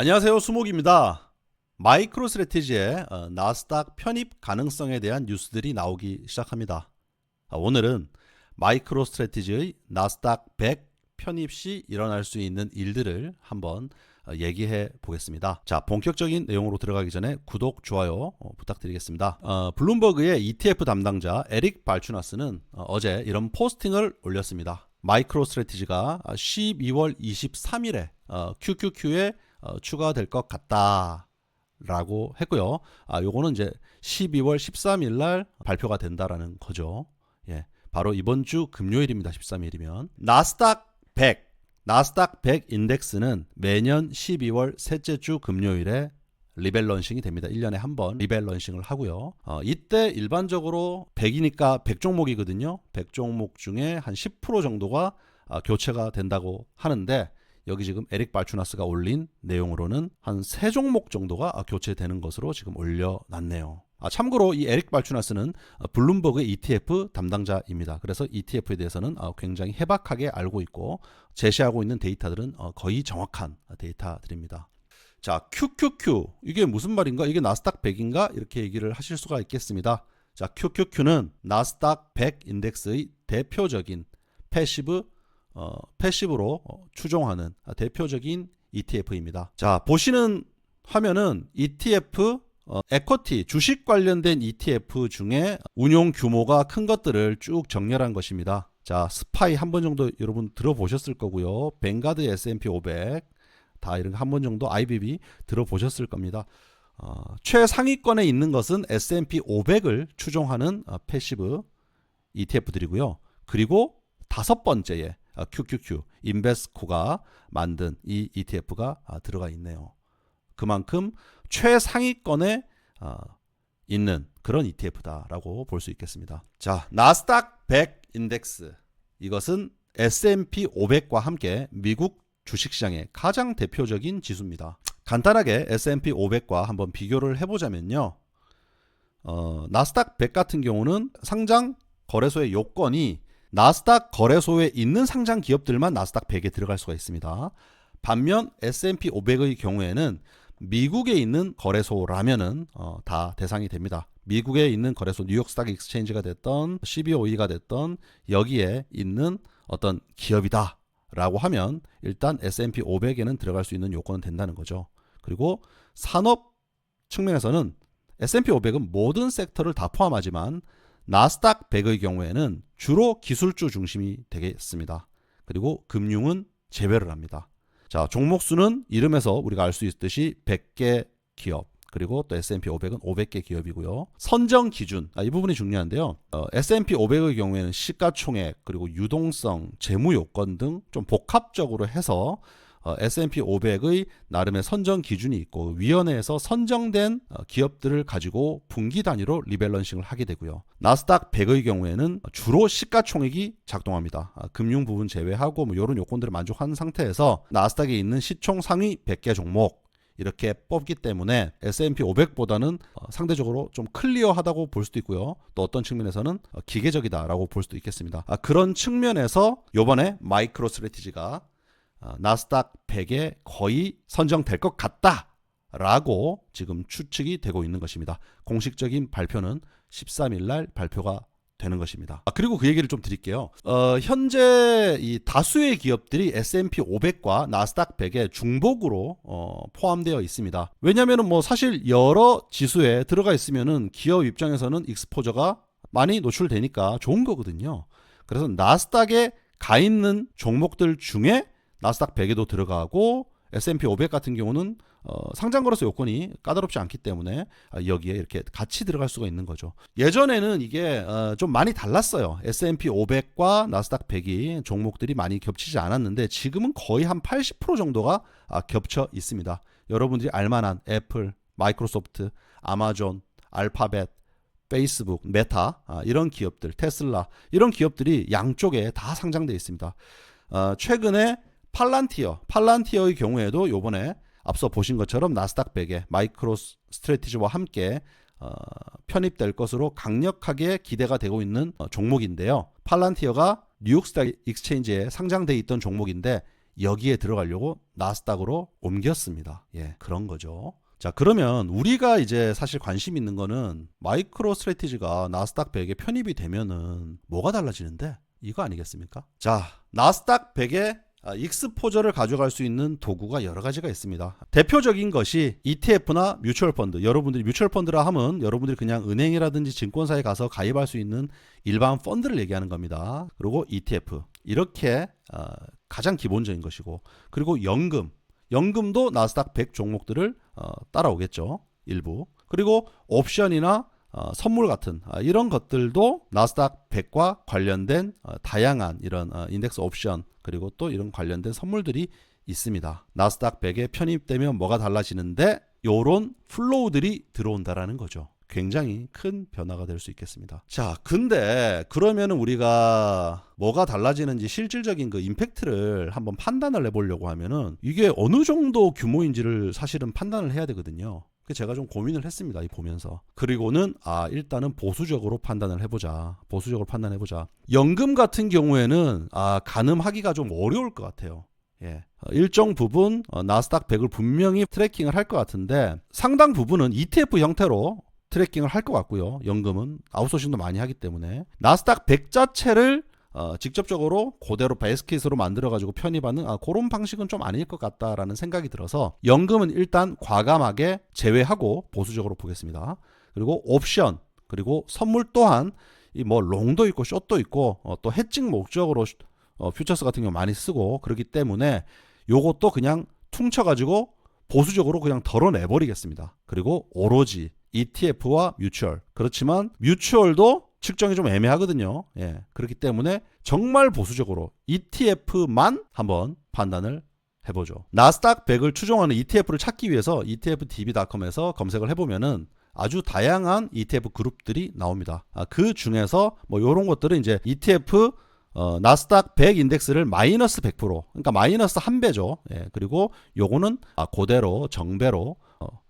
안녕하세요, 수목입니다. 마이크로스트래티지의 나스닥 편입 가능성에 대한 뉴스들이 나오기 시작합니다. 오늘은 마이크로스트래티지의 나스닥 100 편입 시 일어날 수 있는 일들을 한번 얘기해 보겠습니다. 자, 본격적인 내용으로 들어가기 전에 구독, 좋아요 부탁드리겠습니다. 블룸버그의 ETF 담당자 에릭 발추나스는 어제 이런 포스팅을 올렸습니다. 마이크로스트래티지가 12월 23일에 QQQ에 추가될 것 같다 라고 했고요. 요거는 이제 12월 13일 날 발표가 된다라는 거죠. 예, 바로 이번 주 금요일입니다. 13일이면 나스닥 100 인덱스는 매년 12월 셋째 주 금요일에 리밸런싱이 됩니다. 1년에 한 번 리밸런싱을 하고요. 이때 일반적으로 100이니까 100종목이거든요. 100종목 중에 한 10% 정도가 교체가 된다고 하는데, 여기 지금 에릭 발추나스가 올린 내용으로는 한 3종목 정도가 교체되는 것으로 지금 올려놨네요. 참고로 이 에릭 발추나스는 블룸버그 ETF 담당자입니다. 그래서 ETF에 대해서는 굉장히 해박하게 알고 있고 제시하고 있는 데이터들은 거의 정확한 데이터들입니다. 자, QQQ 이게 무슨 말인가? 이게 나스닥 100인가? 이렇게 얘기를 하실 수가 있겠습니다. 자, QQQ는 나스닥 100 인덱스의 대표적인 패시브로 추종하는 대표적인 ETF입니다. 자, 보시는 화면은 ETF 에쿼티 주식 관련된 ETF 중에 운용 규모가 큰 것들을 쭉 정렬한 것입니다. 자, 스파이 한 번 정도 여러분 들어보셨을 거고요. 뱅가드 S&P 500 다 이런 거 한 번 정도 IBB 들어보셨을 겁니다. 최상위권에 있는 것은 S&P 500을 추종하는 패시브 ETF들이고요. 그리고 다섯 번째에 QQQ 인베스코가 만든 이 ETF가 들어가 있네요. 그만큼 최상위권에 있는 그런 ETF다라고 볼 수 있겠습니다. 자, 나스닥 100 인덱스, 이것은 S&P 500과 함께 미국 주식시장의 가장 대표적인 지수입니다. 간단하게 S&P 500과 한번 비교를 해보자면요. 나스닥 100 같은 경우는 상장 거래소의 요건이 나스닥 거래소에 있는 상장 기업들만 나스닥 100에 들어갈 수가 있습니다. 반면 S&P 500의 경우에는 미국에 있는 거래소라면은 다 대상이 됩니다. 미국에 있는 거래소, 뉴욕 스탁 익스체인지가 됐던 CBOE가 됐던 여기에 있는 어떤 기업이다 라고 하면 일단 S&P 500에는 들어갈 수 있는 요건은 된다는 거죠. 그리고 산업 측면에서는 S&P 500은 모든 섹터를 다 포함하지만 나스닥 100의 경우에는 주로 기술주 중심이 되겠습니다. 그리고 금융은 제외를 합니다. 자, 종목수는 이름에서 우리가 알 수 있듯이 100개 기업, 그리고 또 S&P 500은 500개 기업이고요. 선정 기준, 이 부분이 중요한데요. S&P 500의 경우에는 시가총액, 그리고 유동성, 재무 요건 등 좀 복합적으로 해서 S&P 500의 나름의 선정 기준이 있고 위원회에서 선정된 기업들을 가지고 분기 단위로 리밸런싱을 하게 되고요. 나스닥 100의 경우에는 주로 시가총액이 작동합니다. 금융 부분 제외하고 이런 요건들을 만족하는 상태에서 나스닥에 있는 시총 상위 100개 종목 이렇게 뽑기 때문에 S&P 500보다는 상대적으로 좀 클리어하다고 볼 수도 있고요. 또 어떤 측면에서는 기계적이다라고 볼 수도 있겠습니다. 그런 측면에서 이번에 마이크로스트래티지가 나스닥 100에 거의 선정될 것 같다라고 지금 추측이 되고 있는 것입니다. 공식적인 발표는 13일 날 발표가 되는 것입니다. 그리고 그 얘기를 좀 드릴게요. 현재 이 다수의 기업들이 S&P 500과 나스닥 100의 중복으로 포함되어 있습니다. 왜냐하면 사실 여러 지수에 들어가 있으면은 기업 입장에서는 익스포저가 많이 노출되니까 좋은 거거든요. 그래서 나스닥에 가 있는 종목들 중에 나스닥 100에도 들어가고 S&P 500 같은 경우는 상장거래소 요건이 까다롭지 않기 때문에 여기에 이렇게 같이 들어갈 수가 있는 거죠. 예전에는 이게 좀 많이 달랐어요. S&P 500과 나스닥 100이 종목들이 많이 겹치지 않았는데 지금은 거의 한 80% 정도가 겹쳐 있습니다. 여러분들이 알만한 애플, 마이크로소프트, 아마존, 알파벳, 페이스북, 메타 이런 기업들, 테슬라 이런 기업들이 양쪽에 다 상장되어 있습니다. 최근에 팔란티어의 경우에도 요번에 앞서 보신 것처럼 나스닥 100에 마이크로스트래티지와 함께 편입될 것으로 강력하게 기대가 되고 있는 종목인데요. 팔란티어가 뉴욕 스탁 익스체인지에 상장돼 있던 종목인데 여기에 들어가려고 나스닥으로 옮겼습니다. 예, 그런 거죠. 자, 그러면 우리가 이제 사실 관심 있는 거는 마이크로 스트래티지가 나스닥 100에 편입이 되면은 뭐가 달라지는데? 이거 아니겠습니까? 자, 나스닥 100에 익스포저를 가져갈 수 있는 도구가 여러 가지가 있습니다. 대표적인 것이 ETF나 뮤추얼 펀드. 여러분들이 뮤추얼 펀드라 하면 여러분들이 그냥 은행이라든지 증권사에 가서 가입할 수 있는 일반 펀드를 얘기하는 겁니다. 그리고 ETF. 이렇게 가장 기본적인 것이고, 그리고 연금도 나스닥 100 종목들을 따라오겠죠. 일부. 그리고 옵션이나 선물 같은 이런 것들도 나스닥 100과 관련된 다양한 이런 인덱스 옵션 그리고 또 이런 관련된 선물들이 있습니다. 나스닥 100에 편입되면 뭐가 달라지는데 요런 플로우들이 들어온다라는 거죠. 굉장히 큰 변화가 될 수 있겠습니다. 자, 근데 그러면은 우리가 뭐가 달라지는지 실질적인 그 임팩트를 한번 판단을 해보려고 하면은 이게 어느 정도 규모인지를 사실은 판단을 해야 되거든요. 제가 좀 고민을 했습니다. 이 보면서. 그리고는 일단은 보수적으로 판단을 해보자. 연금 같은 경우에는 가늠하기가 좀 어려울 것 같아요. 예. 일정 부분 나스닥 100을 분명히 트래킹을 할 것 같은데 상당 부분은 ETF 형태로 트래킹을 할 것 같고요. 연금은 아웃소싱도 많이 하기 때문에 나스닥 100 자체를 직접적으로 그대로 베이스킷으로 만들어가지고 편입하는 그런 방식은 좀 아닐 것 같다라는 생각이 들어서 연금은 일단 과감하게 제외하고 보수적으로 보겠습니다. 그리고 옵션 그리고 선물 또한 이 뭐 롱도 있고 숏도 있고 또 해칭 목적으로 퓨처스 같은 경우 많이 쓰고 그렇기 때문에 요것도 그냥 퉁쳐가지고 보수적으로 그냥 덜어내버리겠습니다. 그리고 오로지 ETF와 뮤추얼. 그렇지만 뮤추얼도 측정이 좀 애매하거든요. 예. 그렇기 때문에 정말 보수적으로 ETF만 한번 판단을 해보죠. 나스닥 100을 추종하는 ETF를 찾기 위해서 etfdb.com에서 검색을 해보면은 아주 다양한 ETF 그룹들이 나옵니다. 그 중에서 뭐 이런 것들은 이제 ETF 나스닥 100 인덱스를 마이너스 100%, 그러니까 마이너스 1배죠. 예. 그리고 요거는 그대로 정배로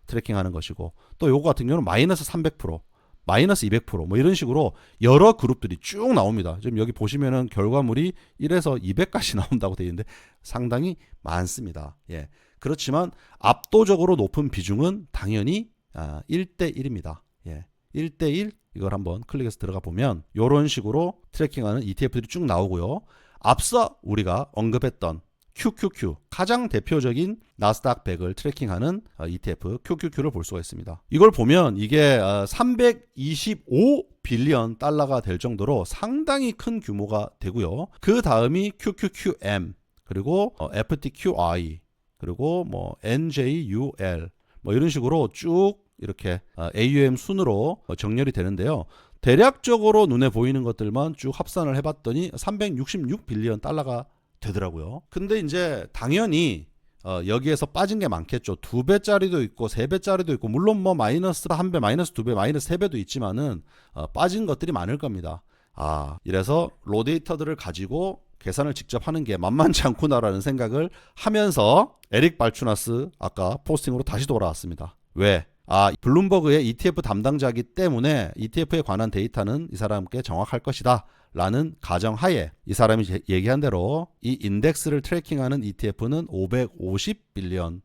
트래킹하는 것이고 또 요거 같은 경우는 마이너스 300%, 마이너스 200%뭐 이런 식으로 여러 그룹들이 쭉 나옵니다. 지금 여기 보시면은 결과물이 1에서 200까지 나온다고 되어 있는데 상당히 많습니다. 예. 그렇지만 압도적으로 높은 비중은 당연히 1대1입니다. 예. 1대1 이걸 한번 클릭해서 들어가 보면 이런 식으로 트래킹하는 ETF들이 쭉 나오고요. 앞서 우리가 언급했던 QQQ 가장 대표적인 나스닥 100을 트래킹하는 ETF QQQ를 볼 수가 있습니다. 이걸 보면 이게 325 빌리언 달러가 될 정도로 상당히 큰 규모가 되고요. 그 다음이 QQQM 그리고 FTQI 그리고 뭐 NJUL 뭐 이런 식으로 쭉 이렇게 AUM 순으로 정렬이 되는데요. 대략적으로 눈에 보이는 것들만 쭉 합산을 해봤더니 366 빌리언 달러가 되더라고요. 근데 이제 당연히 여기에서 빠진 게 많겠죠. 2배짜리도 있고 3배짜리도 있고 물론 뭐 마이너스 1배, 마이너스 2배, 마이너스 3배도 있지만은 빠진 것들이 많을 겁니다. 이래서 로데이터들을 가지고 계산을 직접 하는 게 만만치 않구나라는 생각을 하면서 에릭 발추나스 아까 포스팅으로 다시 돌아왔습니다. 왜? 블룸버그의 ETF 담당자이기 때문에 ETF에 관한 데이터는 이 사람께 정확할 것이다 라는 가정하에 이 사람이 얘기한 대로 이 인덱스를 트래킹하는 ETF는 550 빌리언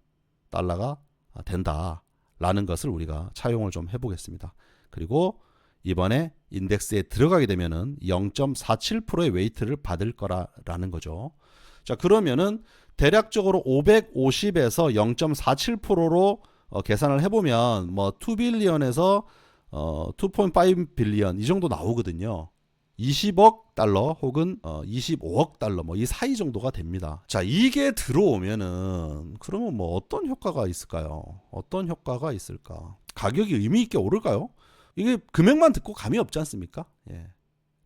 달러가 된다 라는 것을 우리가 차용을 좀 해보겠습니다. 그리고 이번에 인덱스에 들어가게 되면은 0.47%의 웨이트를 받을 거라는 거죠. 자, 그러면은 대략적으로 550에서 0.47%로 계산을 해보면 뭐 2빌리언에서 2.5 빌리언 이 정도 나오거든요. 20억 달러 혹은 25억 달러 뭐 이 사이 정도가 됩니다. 자, 이게 들어오면은 그러면 뭐 어떤 효과가 있을까요? 어떤 효과가 있을까? 가격이 의미 있게 오를까요? 이게 금액만 듣고 감이 없지 않습니까? 예.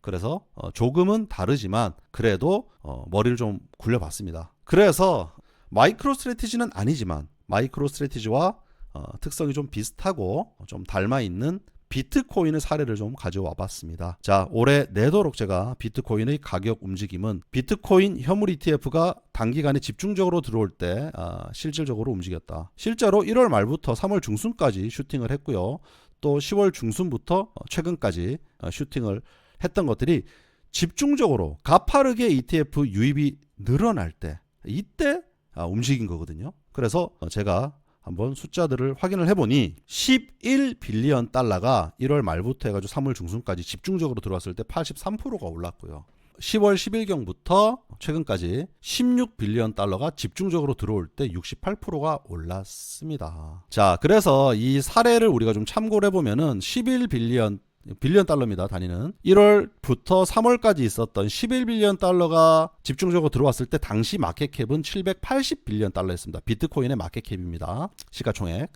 그래서 조금은 다르지만 그래도 머리를 좀 굴려봤습니다. 그래서 마이크로 스트래티지는 아니지만 마이크로 스트래티지와 특성이 좀 비슷하고 좀 닮아있는 비트코인의 사례를 좀 가져와 봤습니다. 자, 올해 내도록 제가 비트코인의 가격 움직임은 비트코인 현물 ETF가 단기간에 집중적으로 들어올 때 실질적으로 움직였다. 실제로 1월 말부터 3월 중순까지 슈팅을 했고요. 또 10월 중순부터 최근까지 슈팅을 했던 것들이 집중적으로 가파르게 ETF 유입이 늘어날 때 이때 움직인 거거든요. 그래서 제가 한번 숫자들을 확인을 해보니 11빌리언 달러가 1월 말부터 해가지고 3월 중순까지 집중적으로 들어왔을 때 83%가 올랐고요. 10월 10일경부터 최근까지 16빌리언 달러가 집중적으로 들어올 때 68%가 올랐습니다. 자, 그래서 이 사례를 우리가 좀 참고를 해보면은 11빌리언 달러입니다. 단위는 1월부터 3월까지 있었던 11빌리언 달러가 집중적으로 들어왔을 때 당시 마켓캡은 780빌리언 달러였습니다. 비트코인의 마켓캡입니다. 시가총액.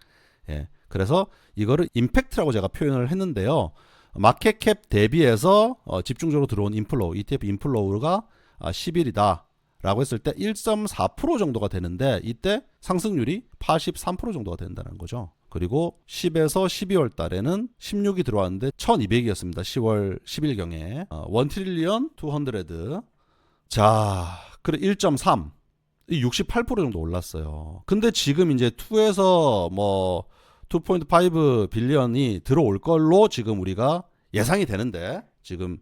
예. 그래서 이거를 임팩트라고 제가 표현을 했는데요. 마켓캡 대비해서 집중적으로 들어온 인플로우, ETF 인플로우가 10일이다 라고 했을 때 1.4% 정도가 되는데 이때 상승률이 83% 정도가 된다는 거죠. 그리고 10에서 12월 달에는 16이 들어왔는데 1200이었습니다. 10월 10일경에 1 트릴리언 200. 자, 그래 1.3 68% 정도 올랐어요. 근데 지금 이제 2에서 뭐 2.5 빌리언이 들어올 걸로 지금 우리가 예상이 되는데 지금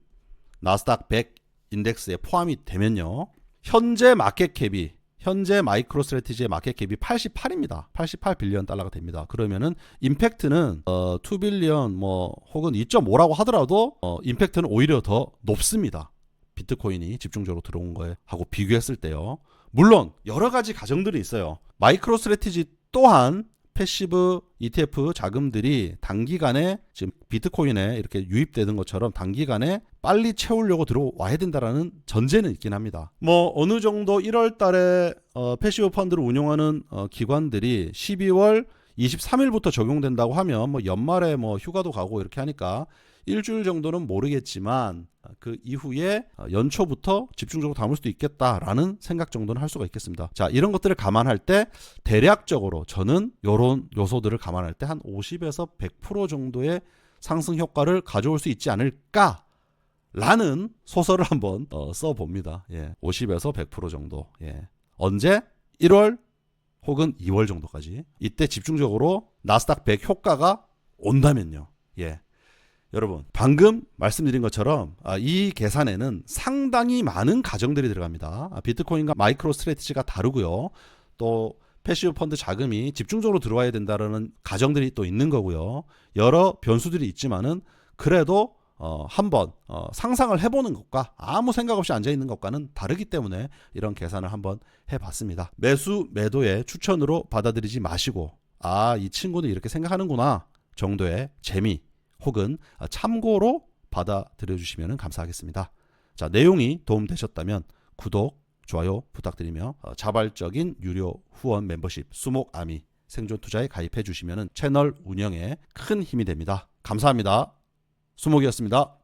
나스닥 100 인덱스에 포함이 되면요. 현재 마켓캡이 현재 마이크로 스트래티지의 마켓캡이 88입니다. 88빌리언 달러가 됩니다. 그러면은 임팩트는 2빌리언 뭐 혹은 2.5라고 하더라도 임팩트는 오히려 더 높습니다. 비트코인이 집중적으로 들어온 거에 하고 비교했을 때요. 물론 여러 가지 가정들이 있어요. 마이크로 스트래티지 또한 패시브 ETF 자금들이 단기간에 지금 비트코인에 이렇게 유입되는 것처럼 단기간에 빨리 채우려고 들어와야 된다라는 전제는 있긴 합니다. 뭐 어느 정도 1월 달에 패시브 펀드를 운용하는 기관들이 12월 23일부터 적용된다고 하면 뭐 연말에 뭐 휴가도 가고 이렇게 하니까 일주일 정도는 모르겠지만 그 이후에 연초부터 집중적으로 담을 수도 있겠다라는 생각 정도는 할 수가 있겠습니다. 자, 이런 것들을 감안할 때 대략적으로 저는 이런 요소들을 감안할 때 한 50에서 100% 정도의 상승 효과를 가져올 수 있지 않을까라는 소설을 한번 써봅니다. 예, 50에서 100% 정도. 예. 언제? 1월 혹은 2월 정도까지. 이때 집중적으로 나스닥 100 효과가 온다면요. 예. 여러분 방금 말씀드린 것처럼 이 계산에는 상당히 많은 가정들이 들어갑니다. 비트코인과 마이크로 스트래티지가 다르고요. 또 패시브 펀드 자금이 집중적으로 들어와야 된다는 가정들이 또 있는 거고요. 여러 변수들이 있지만은 그래도 한번 상상을 해보는 것과 아무 생각 없이 앉아있는 것과는 다르기 때문에 이런 계산을 한번 해봤습니다. 매수 매도의 추천으로 받아들이지 마시고 이 친구는 이렇게 생각하는구나 정도의 재미 혹은 참고로 받아들여 주시면 감사하겠습니다. 자, 내용이 도움되셨다면 구독, 좋아요 부탁드리며 자발적인 유료 후원 멤버십 수목아미 생존투자에 가입해 주시면 채널 운영에 큰 힘이 됩니다. 감사합니다. 수목이었습니다.